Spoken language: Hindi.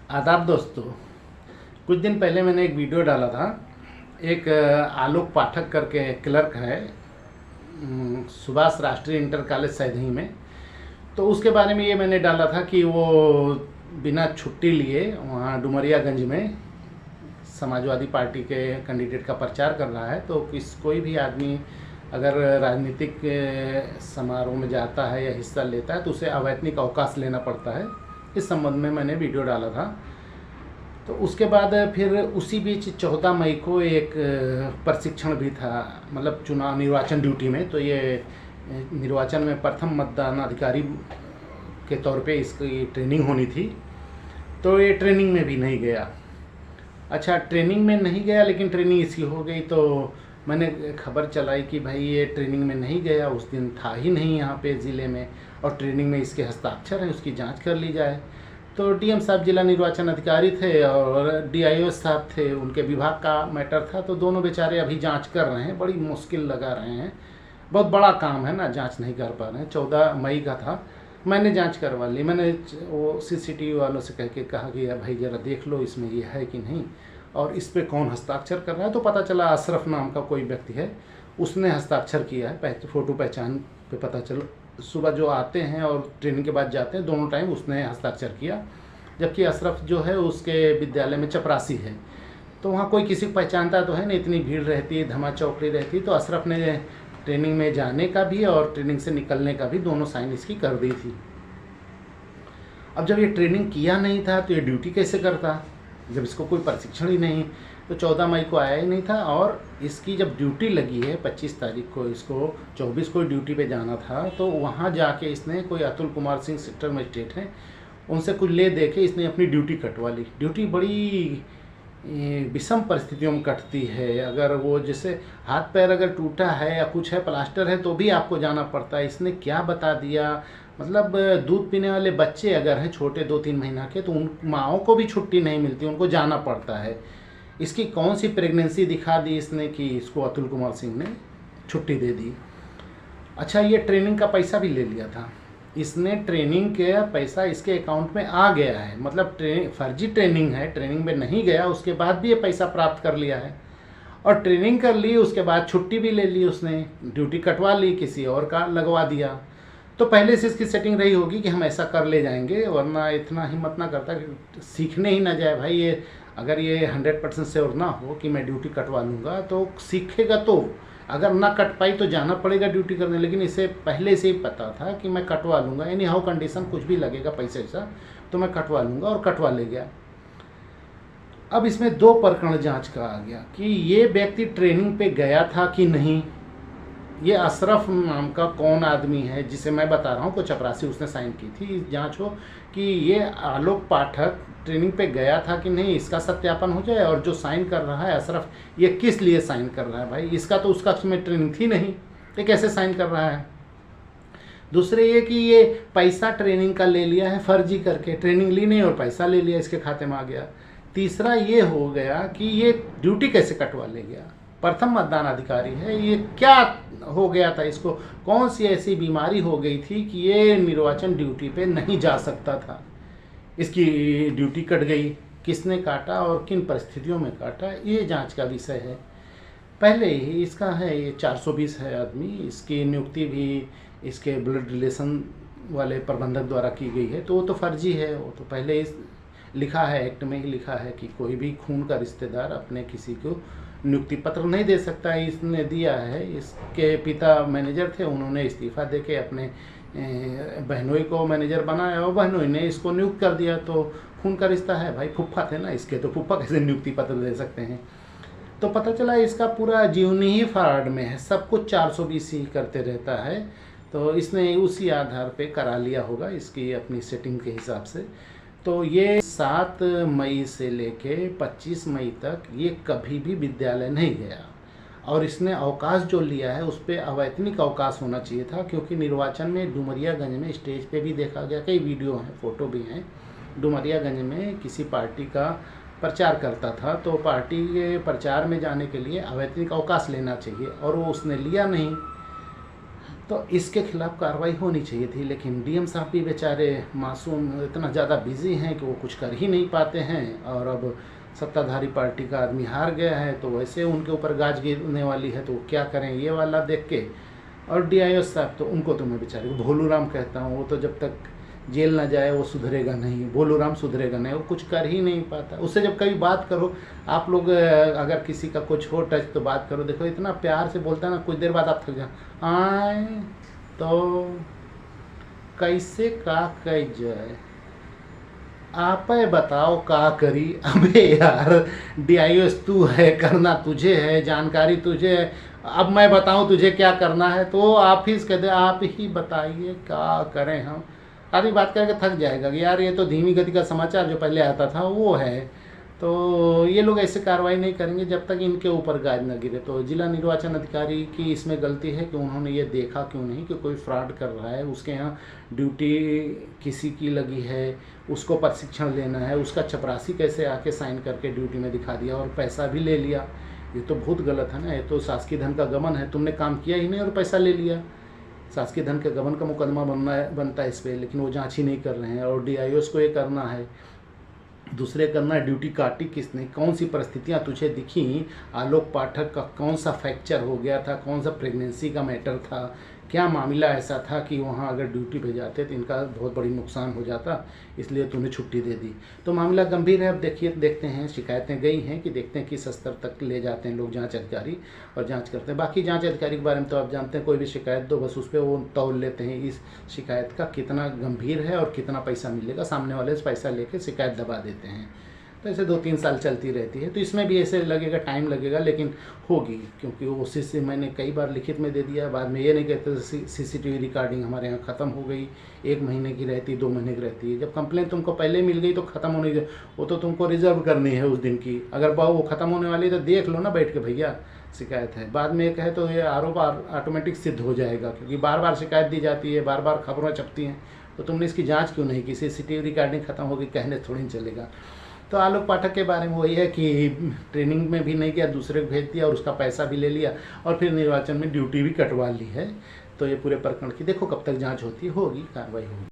आदाब दोस्तों। कुछ दिन पहले मैंने एक वीडियो डाला था। एक आलोक पाठक करके क्लर्क है, सुभाष राष्ट्रीय इंटर कॉलेज सैदही में। तो उसके बारे में ये मैंने डाला था कि वो बिना छुट्टी लिए वहाँ डुमरियागंज में समाजवादी पार्टी के कैंडिडेट का प्रचार कर रहा है। तो कोई भी आदमी अगर राजनीतिक समारोह में जाता है या हिस्सा लेता है तो उसे अवैतनिक अवकाश लेना पड़ता है। इस संबंध में मैंने वीडियो डाला था। तो उसके बाद फिर उसी बीच 14 मई को एक प्रशिक्षण भी था, मतलब चुनाव निर्वाचन ड्यूटी में। तो ये निर्वाचन में प्रथम मतदान अधिकारी के तौर पे इसकी ट्रेनिंग होनी थी। तो ये ट्रेनिंग में भी नहीं गया। अच्छा, ट्रेनिंग में नहीं गया, लेकिन ट्रेनिंग इसकी हो गई। तो मैंने खबर चलाई कि भाई ये ट्रेनिंग में नहीं गया, उस दिन था ही नहीं यहाँ पे ज़िले में, और ट्रेनिंग में इसके हस्ताक्षर हैं, उसकी जांच कर ली जाए। तो डीएम साहब जिला निर्वाचन अधिकारी थे और डीआईओ साहब थे, उनके विभाग का मैटर था। तो दोनों बेचारे अभी जांच कर रहे हैं, बड़ी मुश्किल लगा रहे हैं। बहुत बड़ा काम है ना, जांच नहीं कर पा रहे हैं। 14 मई का था, मैंने जांच करवा ली। मैंने वो सीसीटीवी वालों से कह के कहा कि भाई ज़रा देख लो इसमें ये है कि नहीं, और इस पे कौन हस्ताक्षर कर रहा है। तो पता चला अशरफ नाम का कोई व्यक्ति है, उसने हस्ताक्षर किया है। फ़ोटो पहचान पे पता चला, सुबह जो आते हैं और ट्रेनिंग के बाद जाते हैं, दोनों टाइम उसने हस्ताक्षर किया। जबकि अशरफ जो है उसके विद्यालय में चपरासी है, तो वहाँ कोई किसी को पहचानता तो है नहीं, इतनी भीड़ रहती है, धमा चौकड़ी रहती। तो अशरफ ने ट्रेनिंग में जाने का भी और ट्रेनिंग से निकलने का भी दोनों साइन इसकी कर दी थी। अब जब ये ट्रेनिंग किया नहीं था तो ये ड्यूटी कैसे करता, जब इसको कोई प्रशिक्षण ही नहीं। तो 14 मई को आया ही नहीं था, और इसकी जब ड्यूटी लगी है 25 तारीख को, इसको 24 को ड्यूटी पे जाना था। तो वहाँ जाके इसने कोई अतुल कुमार सिंह सेक्टर मजिस्ट्रेट हैं, उनसे कुछ ले दे के इसने अपनी ड्यूटी कटवा ली। ड्यूटी बड़ी विषम परिस्थितियों में कटती है। अगर वो जैसे हाथ पैर अगर टूटा है या कुछ है, प्लास्टर है, तो भी आपको जाना पड़ता है। इसने क्या बता दिया, मतलब दूध पीने वाले बच्चे अगर हैं छोटे 2-3 महीना के, तो उन माँओं को भी छुट्टी नहीं मिलती, उनको जाना पड़ता है। इसकी कौन सी प्रेगनेंसी दिखा दी इसने कि इसको अतुल कुमार सिंह ने छुट्टी दे दी। अच्छा, ये ट्रेनिंग का पैसा भी ले लिया था इसने। ट्रेनिंग का पैसा इसके अकाउंट में आ गया है, मतलब फर्जी ट्रेनिंग है, ट्रेनिंग में नहीं गया, उसके बाद भी ये पैसा प्राप्त कर लिया है। और ट्रेनिंग कर ली, उसके बाद छुट्टी भी ले ली उसने, ड्यूटी कटवा ली, किसी और का लगवा दिया। तो पहले से इसकी सेटिंग रही होगी कि हम ऐसा कर ले जाएंगे, वरना इतना हिम्मत ना करता कि सीखने ही ना जाए। भाई ये अगर ये 100% श्योर ना हो कि मैं ड्यूटी कटवा लूँगा तो सीखेगा, तो अगर ना कट पाई तो जाना पड़ेगा ड्यूटी करने। लेकिन इसे पहले से ही पता था कि मैं कटवा लूँगा, एनी हाउ कंडीशन कुछ भी लगेगा पैसे ऐसा, तो मैं कटवा लूँगा, और कटवा ले गया। अब इसमें 2 प्रकरण जांच का आ गया कि ये व्यक्ति ट्रेनिंग पे गया था कि नहीं। ये अशरफ नाम का कौन आदमी है जिसे मैं बता रहा हूँ, को चपरासी उसने साइन की थी। जांच हो कि ये आलोक पाठक ट्रेनिंग पे गया था कि नहीं, इसका सत्यापन हो जाए। और जो साइन कर रहा है अशरफ, ये किस लिए साइन कर रहा है भाई, इसका तो उसका में ट्रेनिंग थी नहीं, ये कैसे साइन कर रहा है। दूसरे ये कि ये पैसा ट्रेनिंग का ले लिया है फर्जी करके, ट्रेनिंग ली नहीं और पैसा ले लिया, इसके खाते में आ गया। तीसरा ये हो गया कि ये ड्यूटी कैसे कटवा ले गया, प्रथम मतदान अधिकारी है, ये क्या हो गया था इसको, कौन सी ऐसी बीमारी हो गई थी कि ये निर्वाचन ड्यूटी पे नहीं जा सकता था। इसकी ड्यूटी कट गई, किसने काटा और किन परिस्थितियों में काटा, ये जांच का विषय है। पहले ही इसका है, ये 420 है आदमी, इसकी नियुक्ति भी इसके ब्लड रिलेशन वाले प्रबंधक द्वारा की गई है। तो वो तो फर्जी है, वो तो पहले ही लिखा है, एक्ट में ही लिखा है कि कोई भी खून का रिश्तेदार अपने किसी को नियुक्ति पत्र नहीं दे सकता है। इसने दिया है, इसके पिता मैनेजर थे, उन्होंने इस्तीफा देके अपने बहनोई को मैनेजर बनाया और बहनोई ने इसको नियुक्त कर दिया। तो खून का रिश्ता है भाई, फुफ्फा थे ना इसके, तो फुफ्फा कैसे नियुक्ति पत्र दे सकते हैं। तो पता चला इसका पूरा जीवन ही फ्रॉड में है, सब कुछ 420 ही करते रहता है। तो इसने उसी आधार पे करा लिया होगा इसकी अपनी सेटिंग के हिसाब से। तो ये 7 मई से लेके 25 मई तक ये कभी भी विद्यालय नहीं गया, और इसने अवकाश जो लिया है उस पर अवैतनिक अवकाश होना चाहिए था। क्योंकि निर्वाचन में डुमरियागंज में स्टेज पे भी देखा गया, कई वीडियो हैं, फ़ोटो भी हैं, डुमरियागंज में किसी पार्टी का प्रचार करता था। तो पार्टी के प्रचार में जाने के लिए अवैतनिक अवकाश लेना चाहिए, और वो उसने लिया नहीं। तो इसके खिलाफ कार्रवाई होनी चाहिए थी, लेकिन डीएम साहब भी बेचारे मासूम इतना ज़्यादा बिजी हैं कि वो कुछ कर ही नहीं पाते हैं। और अब सत्ताधारी पार्टी का आदमी हार गया है तो वैसे उनके ऊपर गाज गिरने वाली है, तो वो क्या करें ये वाला देख के। और डीआईओ साहब तो उनको तो मैं बेचारे को भोलू राम कहता हूँ, वो तो जब तक जेल ना जाए वो सुधरेगा नहीं, भोलू राम सुधरेगा नहीं, वो कुछ कर ही नहीं पाता। उससे जब कभी बात करो आप लोग, अगर किसी का कुछ हो टच तो बात करो, देखो इतना प्यार से बोलता है ना, कुछ देर बाद आप थक जाओ आए तो कैसे का कह जाए, आप बताओ का करी। अबे यार डीआईओ तू है, करना तुझे है, जानकारी तुझे है, अब मैं बताऊं तुझे क्या करना है तो आप ही कहते आप ही बताइए क्या करें हम। आदमी बात करके थक जाएगा कि यार ये तो धीमी गति का समाचार जो पहले आता था वो है। तो ये लोग ऐसे कार्रवाई नहीं करेंगे जब तक इनके ऊपर गाज न गिरे। तो जिला निर्वाचन अधिकारी की इसमें गलती है कि उन्होंने ये देखा क्यों नहीं कि कोई फ्रॉड कर रहा है, उसके यहाँ ड्यूटी किसी की लगी है, उसको प्रशिक्षण लेना है, उसका चपरासी कैसे आके साइन करके ड्यूटी में दिखा दिया और पैसा भी ले लिया। ये तो बहुत गलत है ना, ये तो शासकीय धन का गबन है, तुमने काम किया ही नहीं और पैसा ले लिया। शासकीय धन के गबन का मुकदमा बनता है इस पर, लेकिन वो जांच ही नहीं कर रहे हैं। और डीआईओस को ये करना है, दूसरे करना है, ड्यूटी काटी किसने, कौन सी परिस्थितियां तुझे दिखी, आलोक पाठक का कौन सा फ्रैक्चर हो गया था, कौन सा प्रेगनेंसी का मैटर था, क्या मामला ऐसा था कि वहाँ अगर ड्यूटी पे जाते तो इनका बहुत बड़ी नुकसान हो जाता, इसलिए तूने छुट्टी दे दी। तो मामला गंभीर है। अब देखते हैं, शिकायतें गई हैं कि देखते हैं किस स्तर तक ले जाते हैं लोग जांच अधिकारी और जांच करते हैं। बाकी जांच अधिकारी के बारे में तो आप जानते हैं, कोई भी शिकायत दो बस उस पर वो तौल लेते हैं इस शिकायत का कितना गंभीर है और कितना पैसा मिलेगा, सामने वाले से पैसा लेके शिकायत दबा देते हैं। तो ऐसे 2-3 साल चलती रहती है। तो इसमें भी ऐसे लगेगा, टाइम लगेगा, लेकिन होगी, क्योंकि वो से मैंने कई बार लिखित में दे दिया। बाद में ये नहीं कहते सीसीटीवी रिकॉर्डिंग हमारे यहाँ ख़त्म हो गई, 1 महीने की रहती, 2 महीने की रहती है। जब कंप्लेन तुमको पहले मिल गई तो ख़त्म होने की, वो तो तुमको रिजर्व करनी है उस दिन की। अगर वो ख़त्म होने वाली तो देख लो ना बैठ के भैया शिकायत है। बाद में एक है तो ये आरोप ऑटोमेटिक सिद्ध हो जाएगा, क्योंकि बार बार शिकायत दी जाती है, बार बार खबरें छपती हैं। तो तुमने इसकी जाँच क्यों नहीं की? सीसीटीवी रिकॉर्डिंग ख़त्म होगी कहने थोड़ी नहीं चलेगा। तो आलोक पाठक के बारे में वही है कि ट्रेनिंग में भी नहीं गया, दूसरे को भेज दिया और उसका पैसा भी ले लिया और फिर निर्वाचन में ड्यूटी भी कटवा ली है। तो ये पूरे प्रकरण की देखो कब तक जांच होती होगी, कार्रवाई होगी।